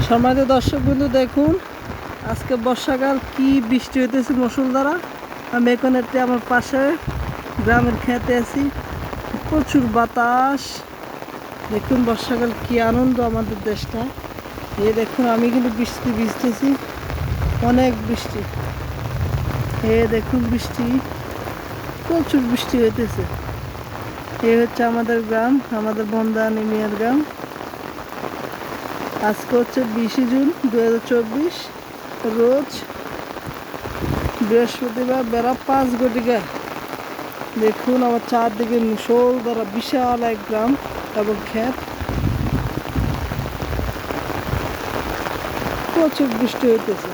সম্মানিত দর্শক বন্ধু, দেখুন আজকে বর্ষাকাল কি বৃষ্টি হইতেছে মুষলধারা। আমি এখন একটি আমার পাশে গ্রামের খেতে আছি, প্রচুর বাতাস। দেখুন বর্ষাকাল কি আনন্দ আমাদের দেশটা। এই দেখুন আমি কিন্তু বৃষ্টি ভিজতেছি, অনেক বৃষ্টি। দেখুন বৃষ্টি, প্রচুর বৃষ্টি হইতেছে। এই হচ্ছে আমাদের গ্রাম, আমাদের বন্দানি মিয়ার গ্রাম। আজকে হচ্ছে 20 জুন 2024, রোজ বৃহস্পতিবার, বেলা 5 ঘটিকা। দেখুন আমার চারদিকে মুষলধারা বিশাল এক গ্রাম এবং ক্ষেত, প্রচুর বৃষ্টি হইতেছে।